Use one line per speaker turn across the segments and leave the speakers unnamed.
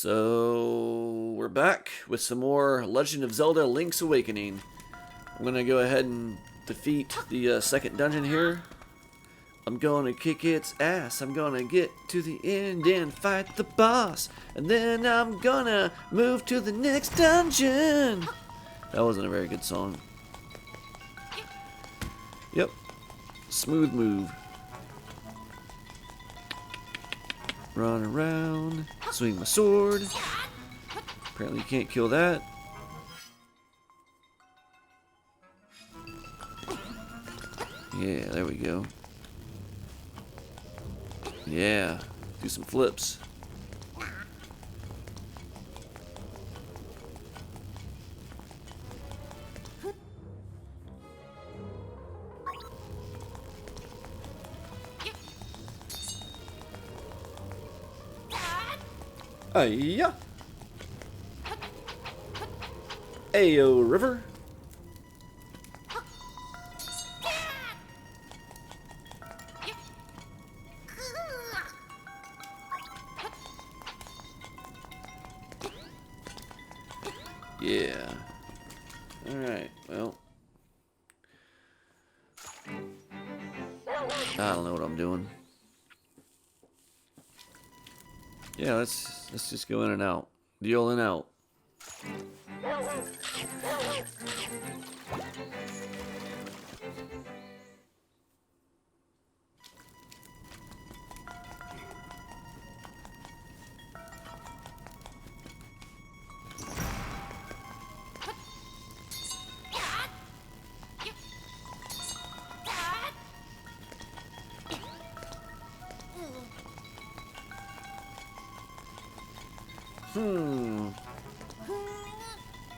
So we're back with some more Legend of Zelda Link's Awakening. I'm gonna go ahead and defeat the second dungeon here. I'm gonna kick its ass. I'm gonna get to the end and fight the boss. And then I'm gonna move to the next dungeon. That wasn't a very good song. Yep. Smooth move. Run around. Swing my sword. Apparently you can't kill that. Yeah, there we go. Yeah, do some flips. Hiya! Ayo, river. Yeah. Alright, well. I don't know what I'm doing. Yeah, let's just go in and out. Deal and out.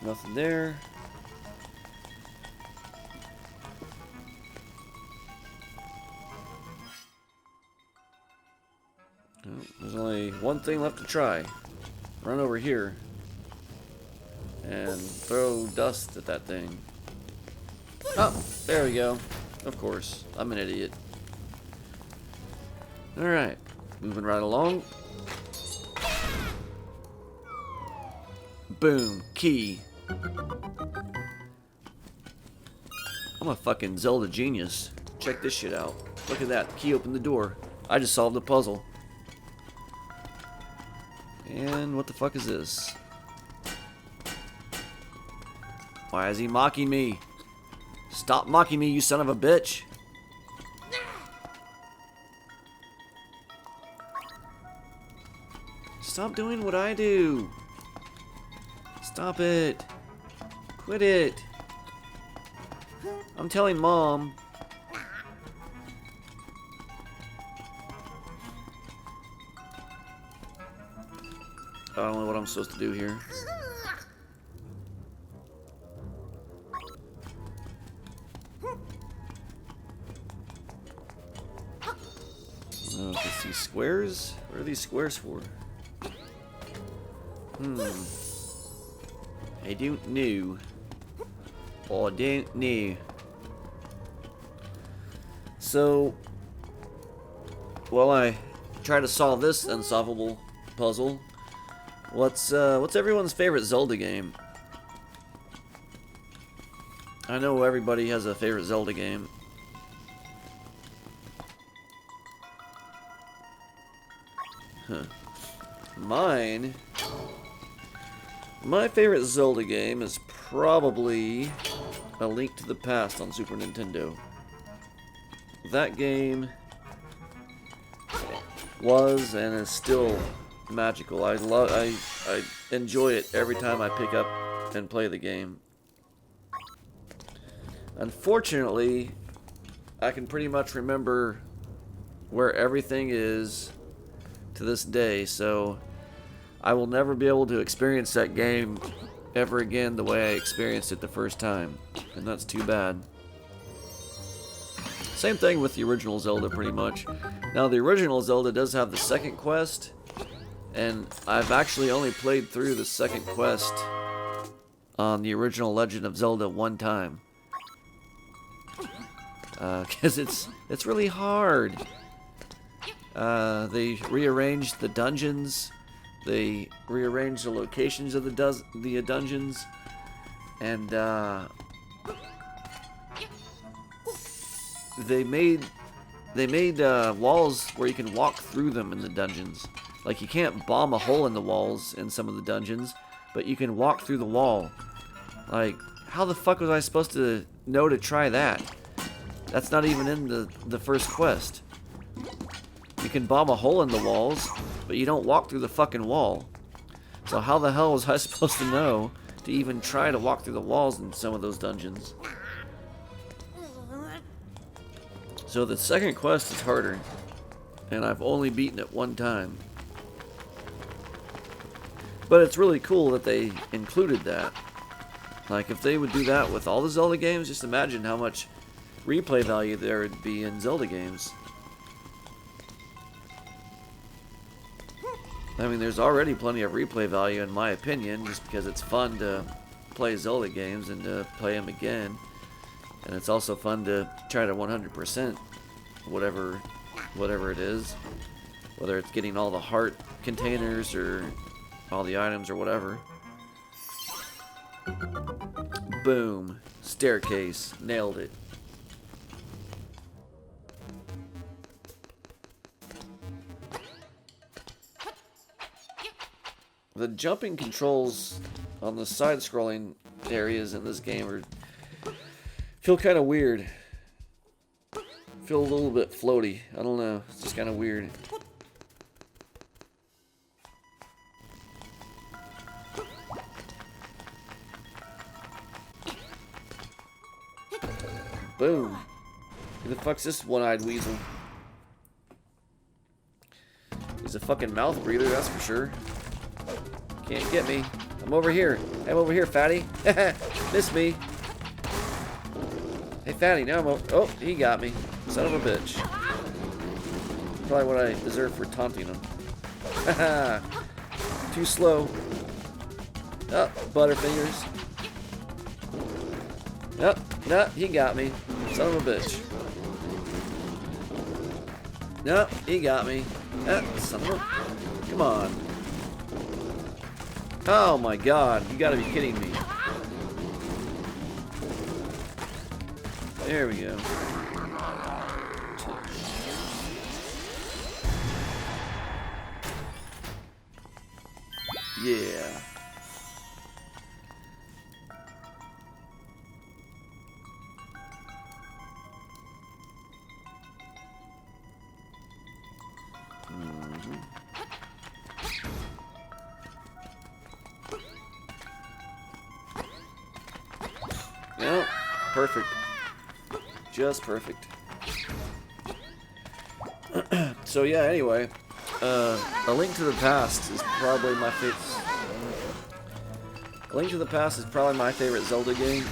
Nothing there. Oh, there's only one thing left to try. Run over here and throw dust at that thing. Oh, there we go. Of course, I'm an idiot. Alright, moving right along. Boom, key. I'm a fucking Zelda genius. Check this shit out. Look at that, key opened the door. I just solved the puzzle. And what the fuck is this? Why is he mocking me? Stop mocking me, you son of a bitch. Stop doing what I do. Stop it. Quit it. I'm telling Mom. I don't know what I'm supposed to do here. Let's see, squares? What are these squares for? I don't know. Oh, I don't know. So, while I try to solve this unsolvable puzzle, what's everyone's favorite Zelda game? I know everybody has a favorite Zelda game. Huh. My favorite Zelda game is probably A Link to the Past on Super Nintendo. That game was and is still magical. I enjoy it every time I pick up and play the game. Unfortunately, I can pretty much remember where everything is to this day, so I will never be able to experience that game ever again the way I experienced it the first time, and that's too bad. Same thing with the original Zelda, pretty much. Now, the original Zelda does have the second quest, and I've actually only played through the second quest on the original Legend of Zelda one time. Because it's really hard. They rearranged the dungeons They rearranged the locations of the dungeons, and they made walls where you can walk through them in the dungeons. Like, you can't bomb a hole in the walls in some of the dungeons, but you can walk through the wall. Like, how the fuck was I supposed to know to try that? That's not even in the first quest. You can bomb a hole in the walls, but you don't walk through the fucking wall. So how the hell was I supposed to know to even try to walk through the walls in some of those dungeons? So the second quest is harder, and I've only beaten it one time. But it's really cool that they included that. Like, if they would do that with all the Zelda games, just imagine how much replay value there would be in Zelda games. I mean, there's already plenty of replay value in my opinion, just because it's fun to play Zelda games and to play them again. And it's also fun to try to 100% whatever it is. Whether it's getting all the heart containers or all the items or whatever. Boom. Staircase. Nailed it. The jumping controls on the side-scrolling areas in this game feel kind of weird. Feel a little bit floaty. I don't know. It's just kind of weird. Boom. Who the fuck's this one-eyed weasel? He's a fucking mouth breather, that's for sure. Can't get me. I'm over here. I'm over here, fatty. Miss me. Hey, fatty, now I'm over. Oh, he got me. Son of a bitch. Probably what I deserve for taunting him. Too slow. Oh, Butterfingers. Nope, no, he got me. Son of a bitch. Nope, he got me. Son of a... Come on. Oh my god, you gotta be kidding me. There we go. Yeah. Yep, perfect. Just perfect. So yeah, anyway, A Link to the Past is probably my favorite. A Link to the Past is probably my favorite Zelda game.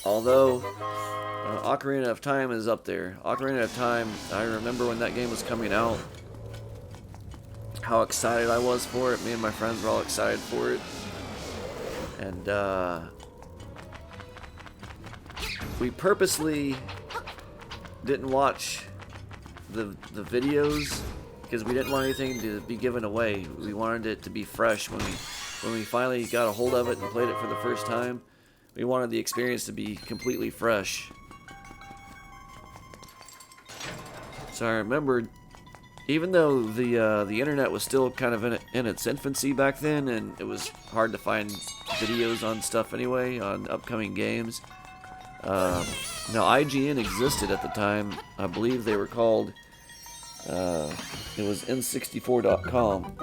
Although Ocarina of Time is up there. Ocarina of Time, I remember when that game was coming out, how excited I was for it. Me and my friends were all excited for it. And we purposely didn't watch the videos because we didn't want anything to be given away. We wanted it to be fresh when we finally got a hold of it and played it for the first time. We wanted the experience to be completely fresh. So I remember, even though the internet was still kind of in its infancy back then, and it was hard to find videos on stuff anyway, on upcoming games. Now IGN existed at the time. I believe they were called, it was n64.com.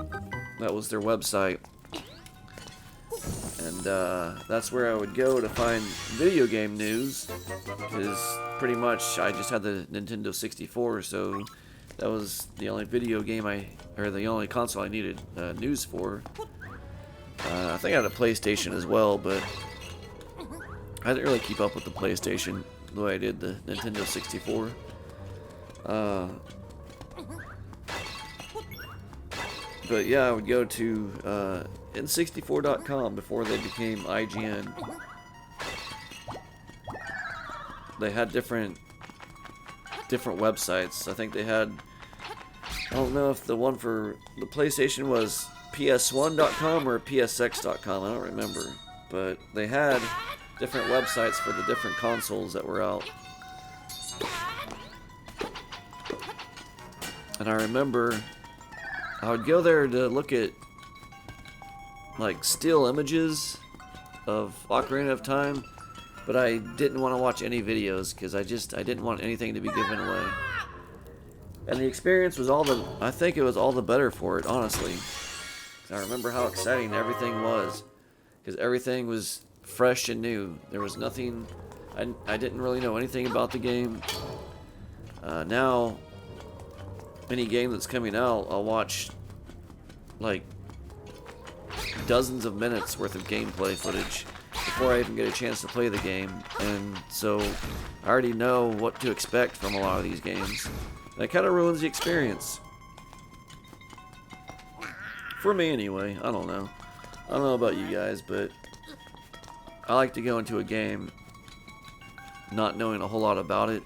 That was their website. And that's where I would go to find video game news, because pretty much I just had the Nintendo 64, so that was the only video game or the only console I needed news for. I think I had a PlayStation as well, but I didn't really keep up with the PlayStation the way I did the Nintendo 64. But yeah, I would go to n64.com before they became IGN. They had different websites. I think they had I don't know if the one for the PlayStation was ps1.com or psx.com, I don't remember. But they had different websites for the different consoles that were out. And I remember I would go there to look at like still images of Ocarina of Time, but I didn't want to watch any videos because I didn't want anything to be given away. And the experience was I think it was all the better for it, honestly. I remember how exciting everything was, because everything was fresh and new. There was nothing, I didn't really know anything about the game. Now, any game that's coming out, I'll watch like dozens of minutes worth of gameplay footage before I even get a chance to play the game. And so I already know what to expect from a lot of these games. That kind of ruins the experience. For me anyway, I don't know. I don't know about you guys, but I like to go into a game not knowing a whole lot about it.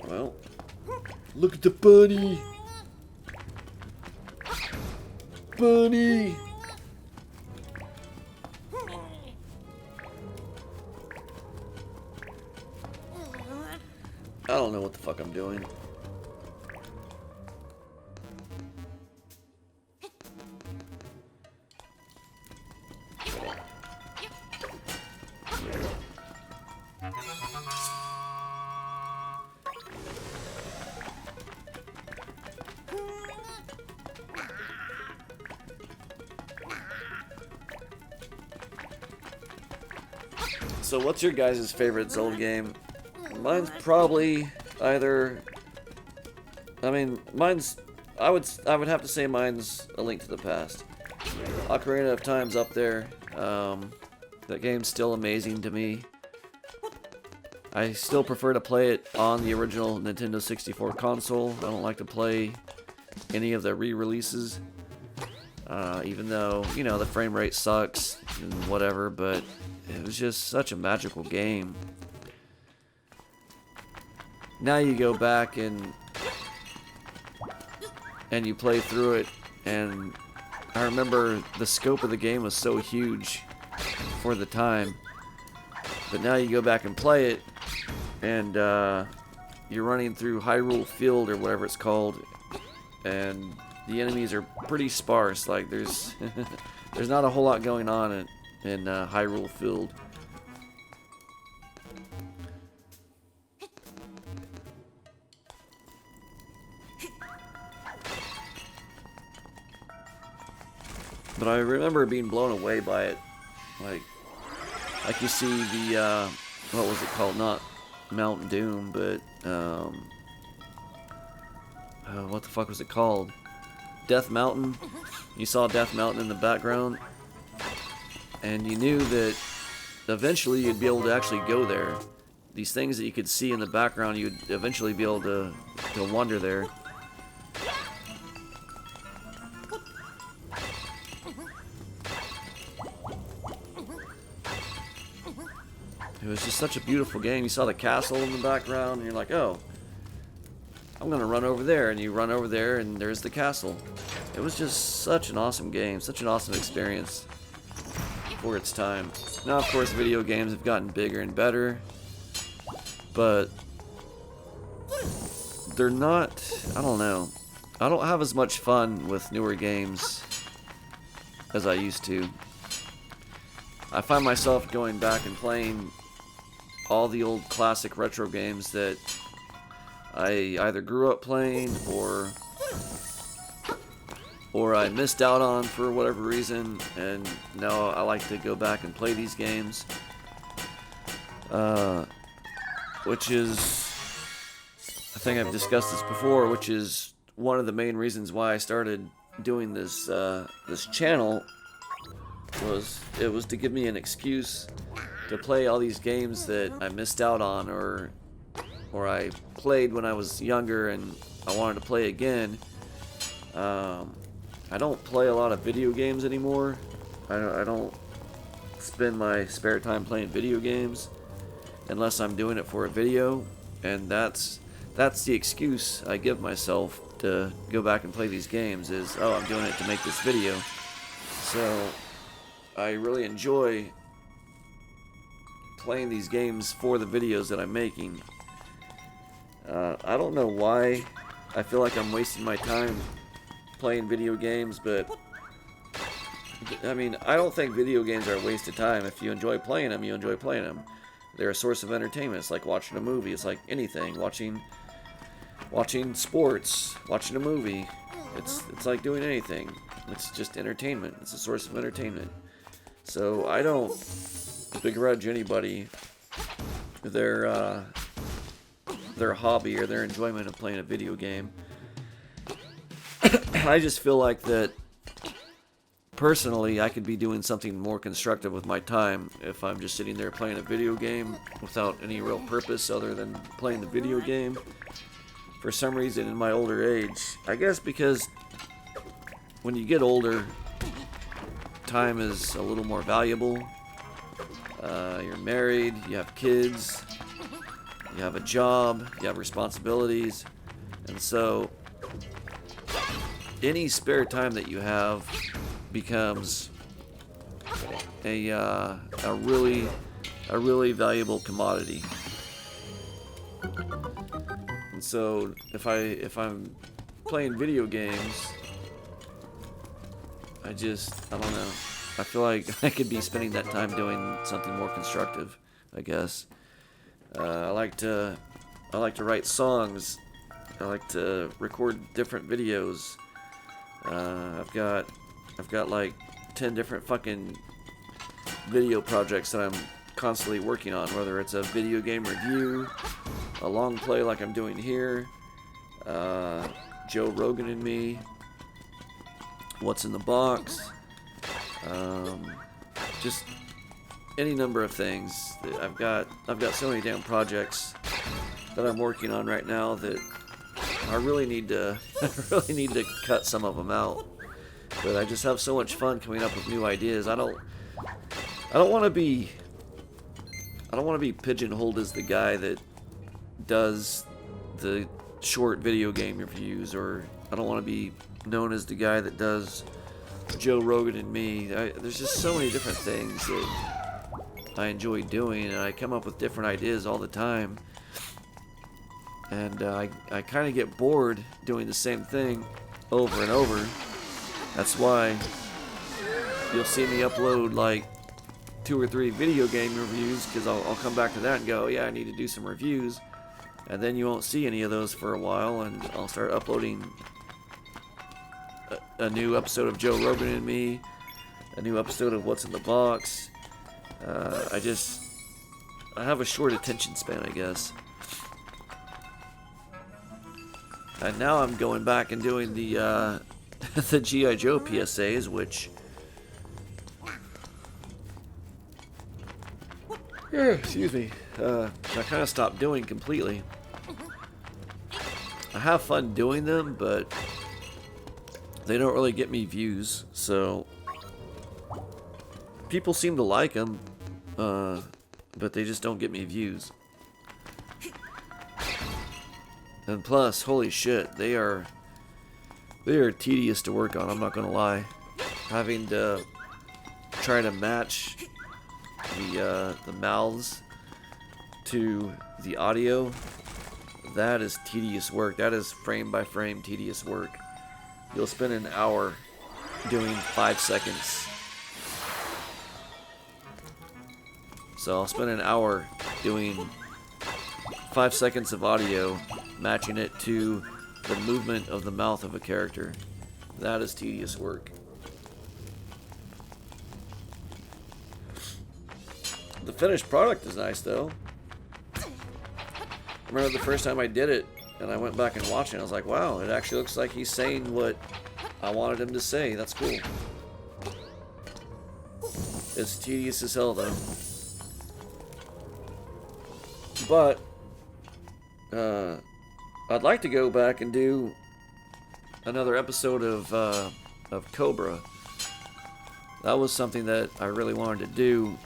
Well, look at the bunny. Bunny. I don't know what the fuck I'm doing. So what's your guys' favorite Zelda game? Mine's probably either, I would have to say mine's A Link to the Past. Ocarina of Time's up there. That game's still amazing to me. I still prefer to play it on the original Nintendo 64 console. I don't like to play any of the re-releases. Even though, you know, the frame rate sucks and whatever, but it was just such a magical game. Now you go back and you play through it, and I remember the scope of the game was so huge for the time. But now you go back and play it, and you're running through Hyrule Field or whatever it's called, and the enemies are pretty sparse. Like there's there's not a whole lot going on in Hyrule Field. But I remember being blown away by it. Like you see the what was it called? Not Mount Doom, but what the fuck was it called? Death Mountain. You saw Death Mountain in the background, and you knew that eventually you'd be able to actually go there. These things that you could see in the background, you'd eventually be able to wander there. It was just such a beautiful game. You saw the castle in the background, and you're like, oh, I'm gonna run over there, and you run over there, and there's the castle. It was just such an awesome game, such an awesome experience for its time. Now, of course, video games have gotten bigger and better, but they're not, I don't know. I don't have as much fun with newer games as I used to. I find myself going back and playing all the old classic retro games that I either grew up playing or I missed out on for whatever reason, and now I like to go back and play these games, which is, I think I've discussed this before, which is one of the main reasons why I started doing this this channel. It was to give me an excuse to play all these games that I missed out on, or or I played when I was younger and I wanted to play again. I don't play a lot of video games anymore. I don't spend my spare time playing video games unless I'm doing it for a video, and that's the excuse I give myself to go back and play these games is, oh, I'm doing it to make this video. So I really enjoy playing these games for the videos that I'm making. I don't know why I feel like I'm wasting my time playing video games, but I mean, I don't think video games are a waste of time. If you enjoy playing them, you enjoy playing them. They're a source of entertainment. It's like watching a movie. It's like anything. Watching sports, watching a movie. It's like doing anything. It's just entertainment. It's a source of entertainment. So I don't begrudge anybody their hobby or their enjoyment of playing a video game. I just feel like that personally I could be doing something more constructive with my time if I'm just sitting there playing a video game without any real purpose other than playing the video game. For some reason in my older age, I guess because when you get older, time is a little more valuable. You're married, you have kids, you have a job, you have responsibilities, and so any spare time that you have becomes a really valuable commodity. And so if I'm playing video games, I don't know. I feel like I could be spending that time doing something more constructive, I guess. I like to write songs. I like to record different videos. I've got like 10 different fucking video projects that I'm constantly working on, whether it's a video game review, a long play like I'm doing here, Joe Rogan and me, what's in the box, just any number of things. I've got so many damn projects that I'm working on right now that I really need to cut some of them out. But I just have so much fun coming up with new ideas. I don't want to be pigeonholed as the guy that does the short video game reviews, or I don't want to be known as the guy that does Joe Rogan and me. There's just so many different things that I enjoy doing, and I come up with different ideas all the time. And I kind of get bored doing the same thing over and over. That's why you'll see me upload like 2 or 3 video game reviews, because I'll come back to that and go, yeah, I need to do some reviews. And then you won't see any of those for a while, and I'll start uploading a new episode of Joe Rogan and me, a new episode of What's in the Box. I have a short attention span, I guess. And now I'm going back and doing the the G.I. Joe PSAs, which excuse me, I kind of stopped doing completely. I have fun doing them, but they don't really get me views, so people seem to like them, but they just don't get me views. And plus, holy shit, they are tedious to work on, I'm not gonna lie. Having to try to match the mouths to the audio, that is tedious work. That is frame by frame tedious work. You'll spend an hour doing 5 seconds. So I'll spend an hour doing 5 seconds of audio, matching it to the movement of the mouth of a character. That is tedious work. The finished product is nice, though. I remember the first time I did it, and I went back and watched it, I was like, wow, it actually looks like he's saying what I wanted him to say. That's cool. It's tedious as hell, though. But I'd like to go back and do another episode of Cobra. That was something that I really wanted to do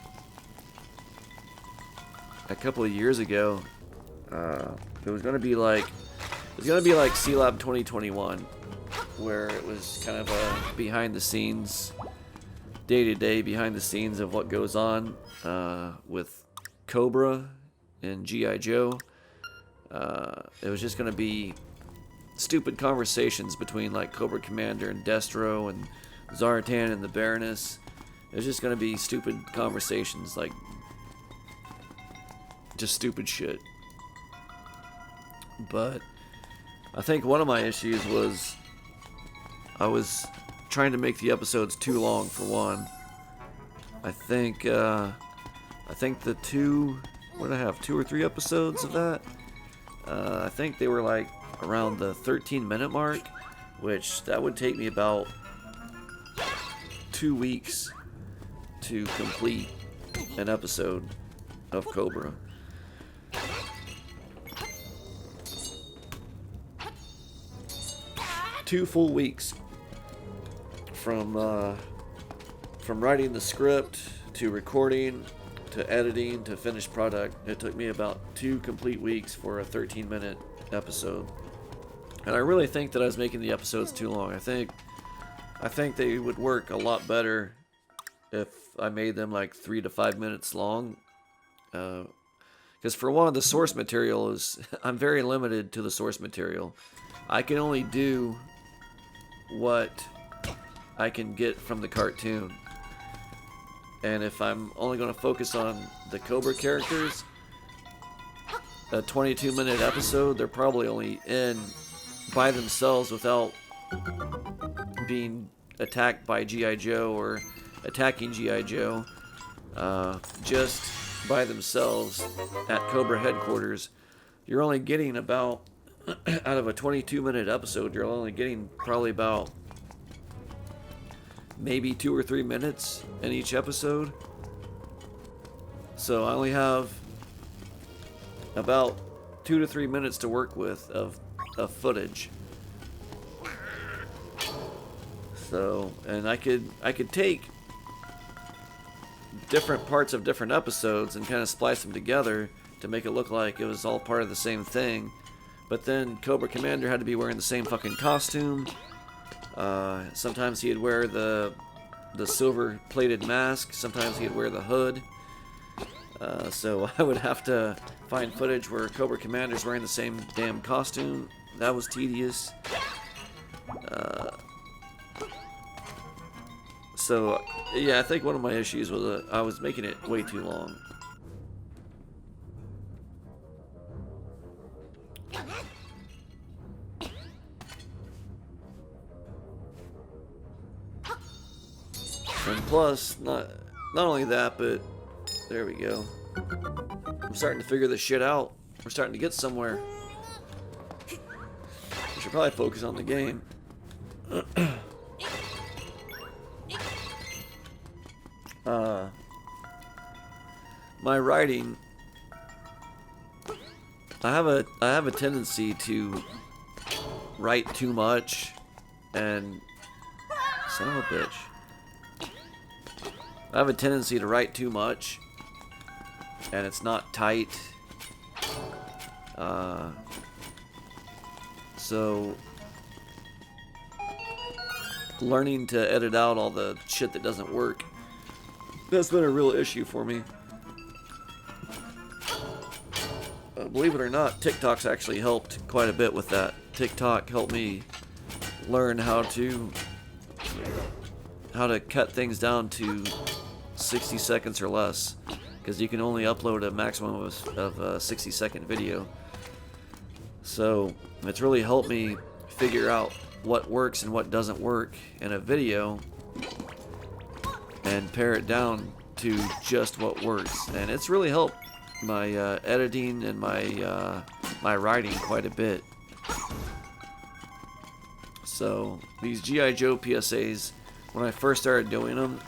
a couple of years ago. It was gonna be like C-Lab 2021, where it was kind of a behind the scenes, day-to-day behind the scenes of what goes on with Cobra and G.I. Joe. It was just gonna be stupid conversations between like Cobra Commander and Destro and Zartan and the Baroness. It was just gonna be stupid conversations, like just stupid shit. But I think one of my issues was I was trying to make the episodes too long, for one. I think the two, what did I have, 2 or 3 episodes of that? I think they were like around the 13-minute mark, which that would take me about 2 weeks to complete an episode of Cobra. 2 full weeks from writing the script to recording to editing to finished product. It took me about 2 complete weeks for a 13-minute episode. And I really think that I was making the episodes too long. I think they would work a lot better if I made them like 3 to 5 minutes long. Because for one, the source material is... I'm very limited to the source material. I can only do what I can get from the cartoon. And if I'm only going to focus on the Cobra characters, a 22-minute episode, they're probably only in by themselves without being attacked by G.I. Joe or attacking G.I. Joe. Just by themselves at Cobra headquarters, you're only getting about, out of a 22-minute episode, you're only getting probably about maybe 2 or 3 minutes in each episode. So I only have about 2 to 3 minutes to work with of footage. So, and I could take different parts of different episodes and kind of splice them together to make it look like it was all part of the same thing. But then Cobra Commander had to be wearing the same fucking costume. Sometimes he'd wear the silver-plated mask. Sometimes he'd wear the hood. So I would have to find footage where Cobra Commander's wearing the same damn costume. That was tedious. So, yeah, I think one of my issues was I was making it way too long. And plus, not only that, but there we go. I'm starting to figure this shit out. We're starting to get somewhere. We should probably focus on the game. My writing, I have a tendency to write too much, and son of a bitch. I have a tendency to write too much, and it's not tight. So learning to edit out all the shit that doesn't work, that's been a real issue for me. Believe it or not, TikTok's actually helped quite a bit with that. TikTok helped me learn how to cut things down to 60 seconds or less, because you can only upload a maximum of a 60-second video. So it's really helped me figure out what works and what doesn't work in a video and pare it down to just what works. And it's really helped my editing and my writing quite a bit. So these G.I. Joe PSAs, when I first started doing them,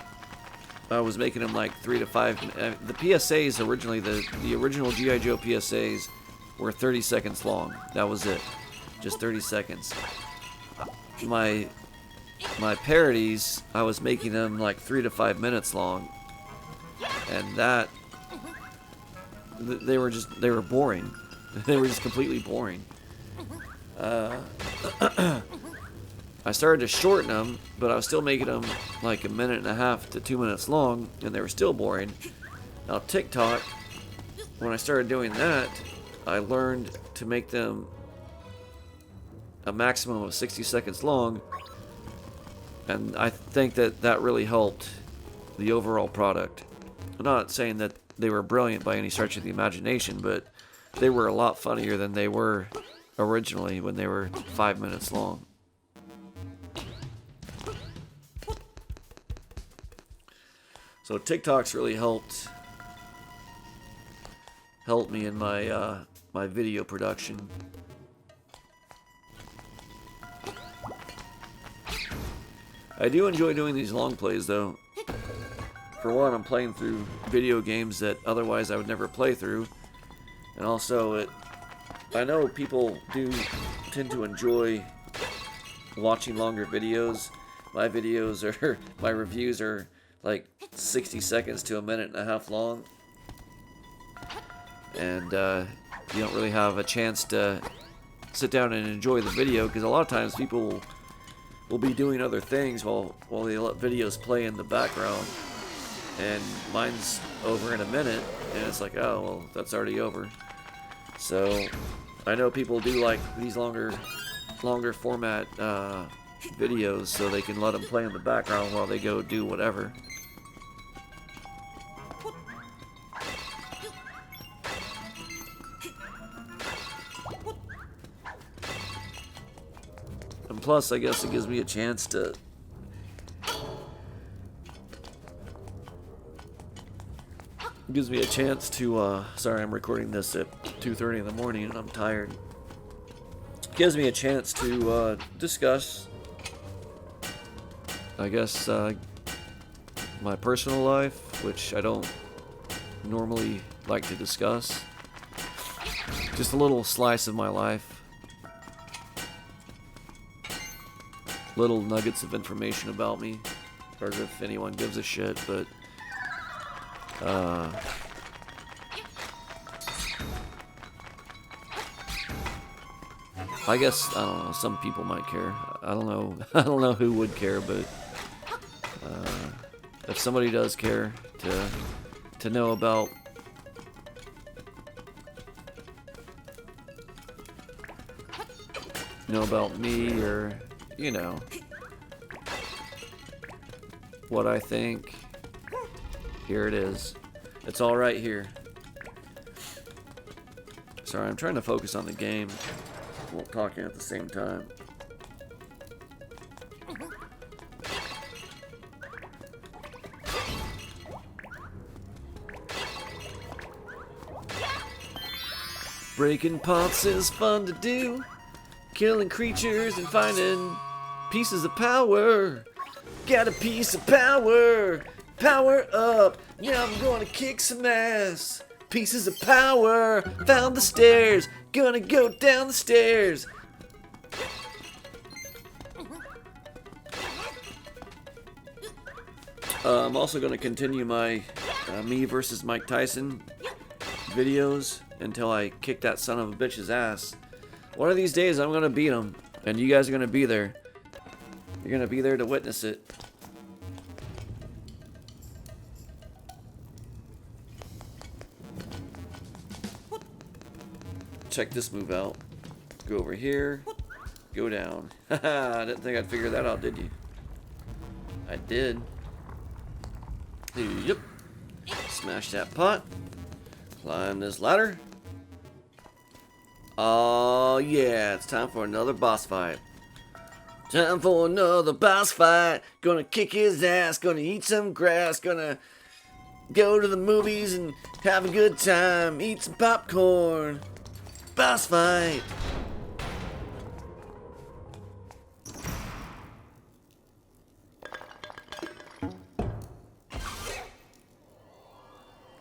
I was making them like 3 to 5. The PSAs originally, the original G.I. Joe PSAs were 30 seconds long. That was it. Just 30 seconds. My parodies, I was making them like 3 to 5 minutes long. And that, they were boring. They were just completely boring. I started to shorten them, but I was still making them like 1.5 to 2 minutes long, and they were still boring. Now TikTok, when I started doing that, I learned to make them a maximum of 60 seconds long, and I think that really helped the overall product. I'm not saying that they were brilliant by any stretch of the imagination, but they were a lot funnier than they were originally when they were 5 minutes long. So TikTok's really helped me in my my video production. I do enjoy doing these long plays though. For one, I'm playing through video games that otherwise I would never play through. And also I know people do tend to enjoy watching longer videos. My reviews are like 60 seconds to 1.5 minutes long. And you don't really have a chance to sit down and enjoy the video, because a lot of times people will be doing other things while they let videos play in the background. And mine's over in a minute, and it's like, oh, well, that's already over. So I know people do like these longer format videos, so they can let them play in the background while they go do whatever. And plus, I guess it gives me a chance to sorry, I'm recording this at 2:30 in the morning and I'm tired. Gives me a chance to discuss, I guess, my personal life, which I don't normally like to discuss. Just a little slice of my life. Little nuggets of information about me, or if anyone gives a shit, but I guess, I don't know, some people might care. I don't know who would care, but if somebody does care to know about me, or you know what I think, here it is. It's all right here. Sorry, I'm trying to focus on the game while talking at the same time. Breaking pots is fun to do. Killing creatures and finding pieces of power. Got a piece of power. Power up. Now I'm gonna kick some ass. Pieces of power. Found the stairs. Gonna go down the stairs. I'm also gonna continue my me versus Mike Tyson videos until I kick that son of a bitch's ass. One of these days I'm gonna beat him, and you guys are gonna be there. You're gonna be there to witness it. Check this move out. Go over here. Go down. Haha, I didn't think I'd figure that out, did you? I did. Yep. Smash that pot. Climb this ladder. Oh yeah, it's time for another boss fight. Time for another boss fight. Gonna kick his ass. Gonna eat some grass. Gonna go to the movies and have a good time. Eat some popcorn. Boss fight.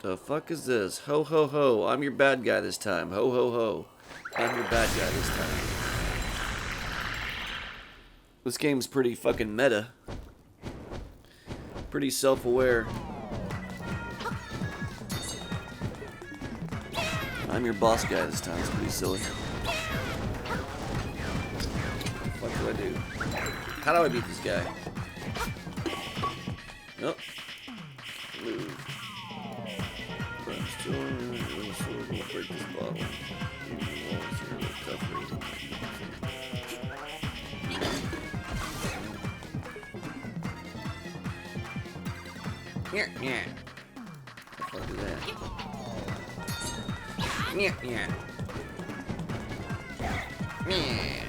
The fuck is this? Ho ho ho. I'm your bad guy this time. Ho ho ho. I'm your bad guy this time. This game's pretty fucking meta. Pretty self-aware. I'm your boss guy this time. It's pretty silly. What do I do? How do I beat this guy? Nope. Move. We'll break this bottle. Yeah, yeah. What do that? Yeah, yeah. Yeah.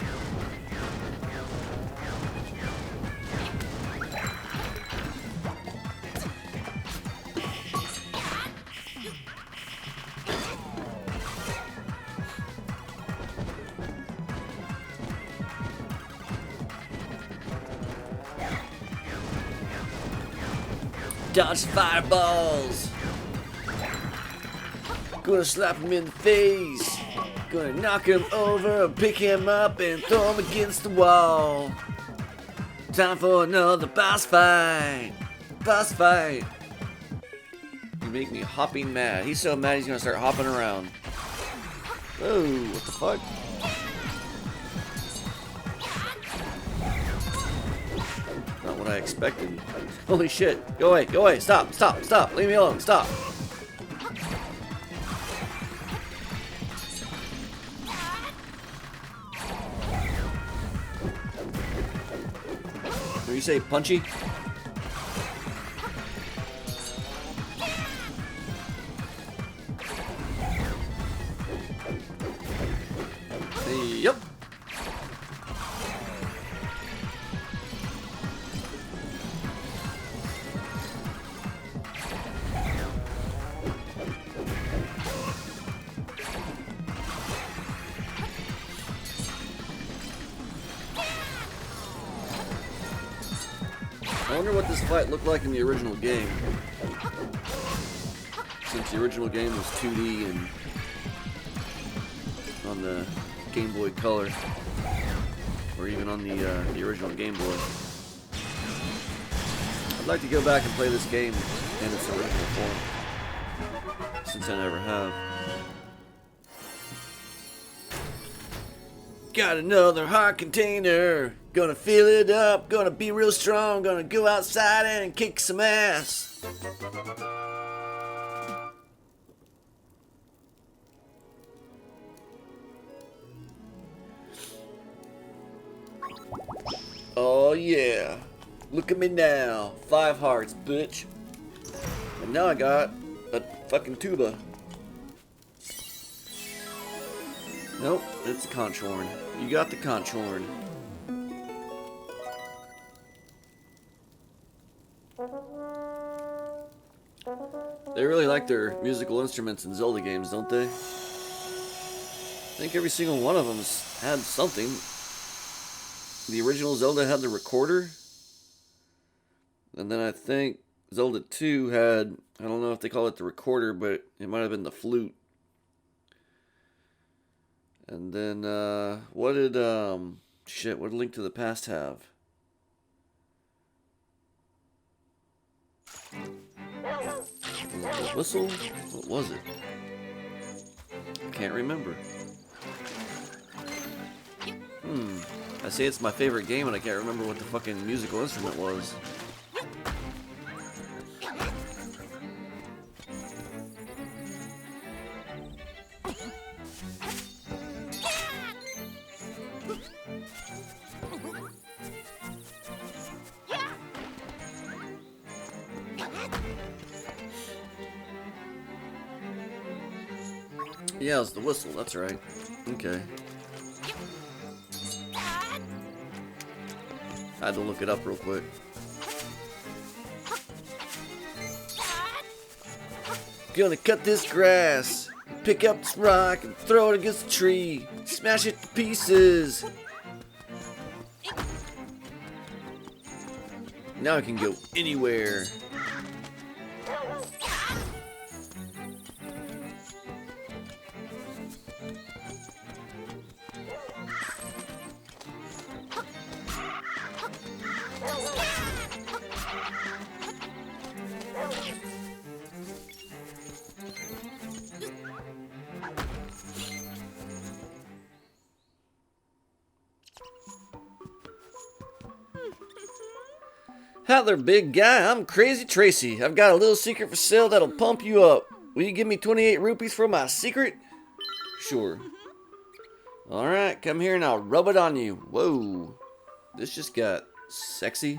Dodge fireballs. Gonna slap him in the face. Gonna knock him over, pick him up, and throw him against the wall. Time for another boss fight. Boss fight. You make me hopping mad. He's so mad he's gonna start hopping around. Whoa, what the fuck? Not what I expected. Holy shit. Go away, stop, leave me alone, stop. What do you say, punchy? Yep. I wonder what this fight looked like in the original game. Since the original game was 2D and on the Game Boy Color, or even on the original Game Boy. I'd like to go back and play this game in its original form, since I never have. Got another heart container. Gonna fill it up. Gonna be real strong. Gonna go outside and kick some ass. Oh yeah. Look at me now. 5 hearts, bitch. And now I got a fucking tuba. Nope, it's a conch horn. You got the conch horn. They really like their musical instruments in Zelda games, don't they? I think every single one of them had something. The original Zelda had the recorder. And then I think Zelda 2 had, I don't know if they call it the recorder, but it might have been the flute. And then, what did Link to the Past have? The whistle? What was it? I can't remember. I say it's my favorite game and I can't remember what the fucking musical instrument was. Yeah, it was the whistle, that's right. Okay. I had to look it up real quick. Gonna cut this grass, pick up this rock and throw it against the tree, smash it to pieces. Now I can go anywhere. Hi there, big guy. I'm Crazy Tracy. I've got a little secret for sale that'll pump you up. Will you give me 28 rupees for my secret? Sure. Alright, come here and I'll rub it on you. Whoa. This just got sexy.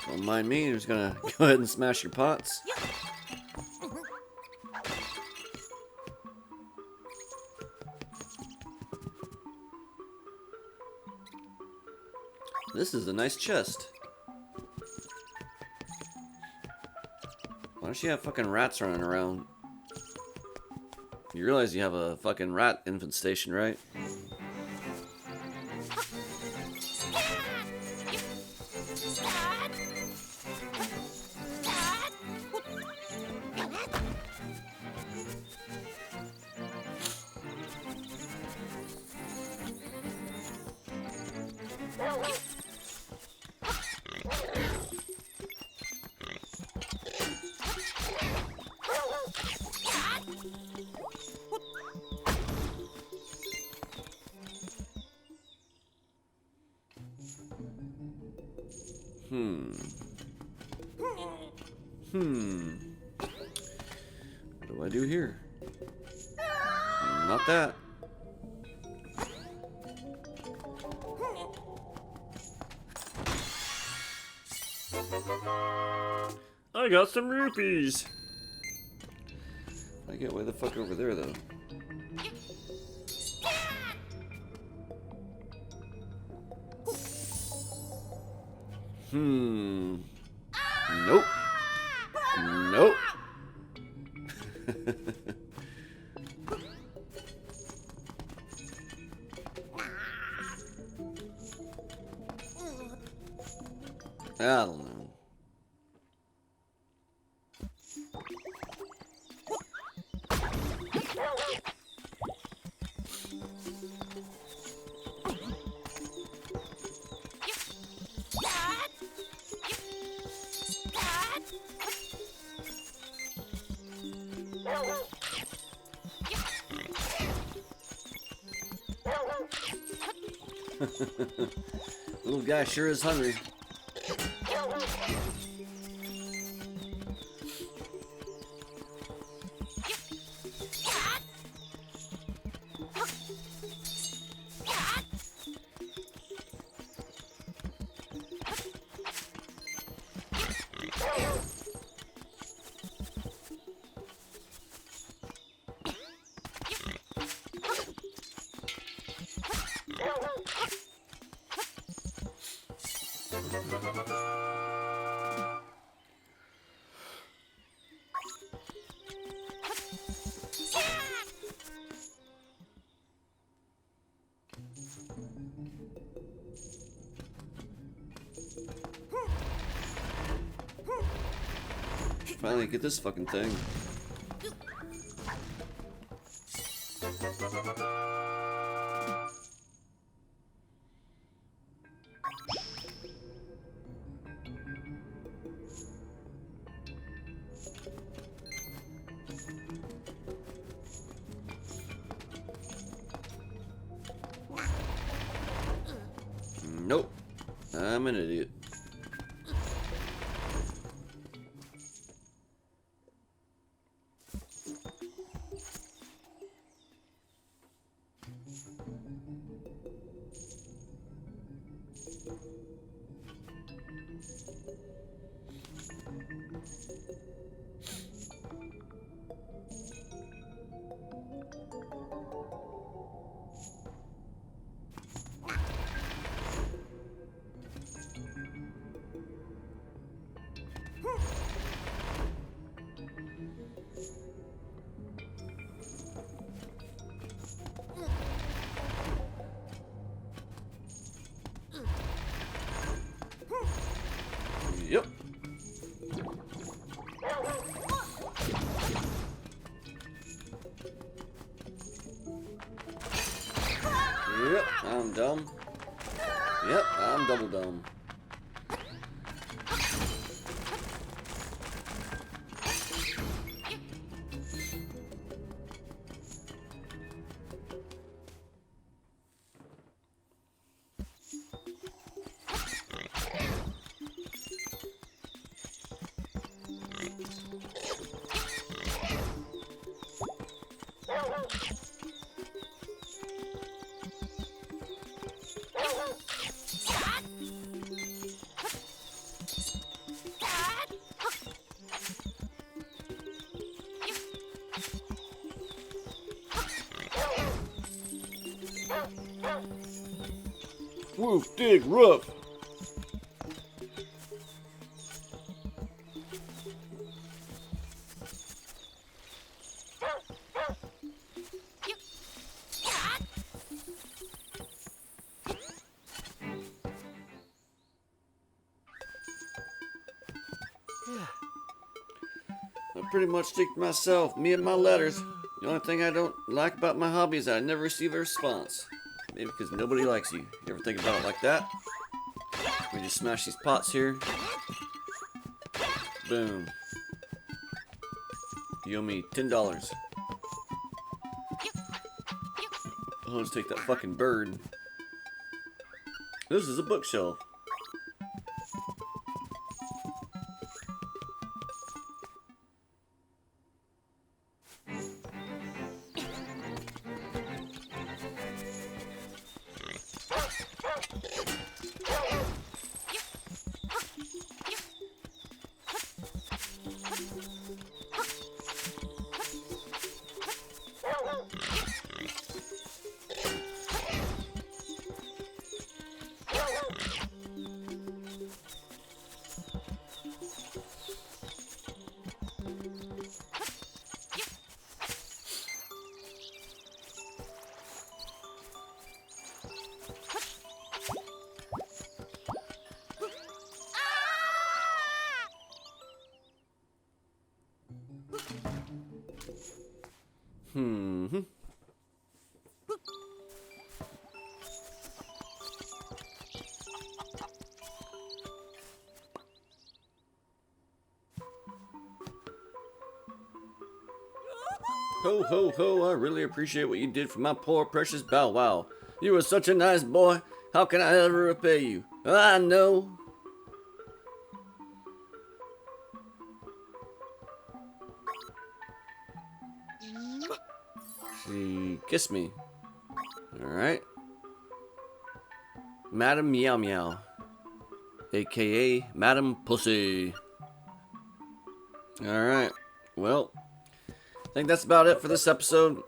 Don't mind me, I'm just gonna go ahead and smash your pots. This is a nice chest. Why don't you have fucking rats running around? You realize you have a fucking rat infestation, right? What do I do here? Not that. I got some rupees. I get way the fuck over there though. Nope. Nope. I don't know. Little guy sure is hungry. Finally get this fucking thing. Nope. I'm an idiot. Yep. Yep, I'm dumb. Yep, I'm double dumb. Woof, dig, rough. I pretty much stick to myself, me and my letters. The only thing I don't like about my hobby is I never receive a response. Maybe because nobody likes you. You ever think about it like that? We just smash these pots here. Boom. You owe me $10. I'll just take that fucking bird. This is a bookshelf. Ho, ho, ho, I really appreciate what you did for my poor precious Bow Wow. You were such a nice boy. How can I ever repay you? I know. She kissed me. Alright. Madam Meow Meow. AKA Madam Pussy. Alright. Well, I think that's about it for this episode.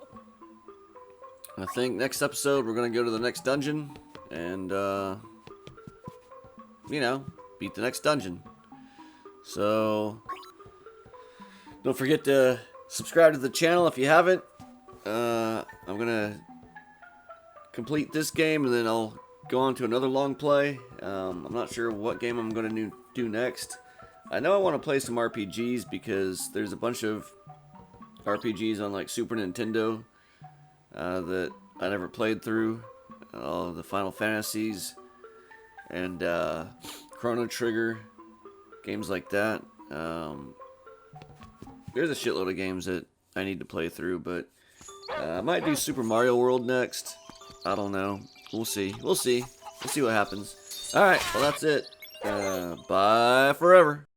I think next episode we're going to go to the next dungeon and, you know, beat the next dungeon. So, don't forget to subscribe to the channel if you haven't. I'm going to complete this game and then I'll go on to another long play. I'm not sure what game I'm going to do next. I know I want to play some RPGs because there's a bunch of RPGs on like Super Nintendo that I never played through. All the Final Fantasies and Chrono Trigger, games like that. There's a shitload of games that I need to play through, but I might do Super Mario World next. I don't know. We'll see. We'll see. We'll see what happens. Alright, well that's it. Bye forever.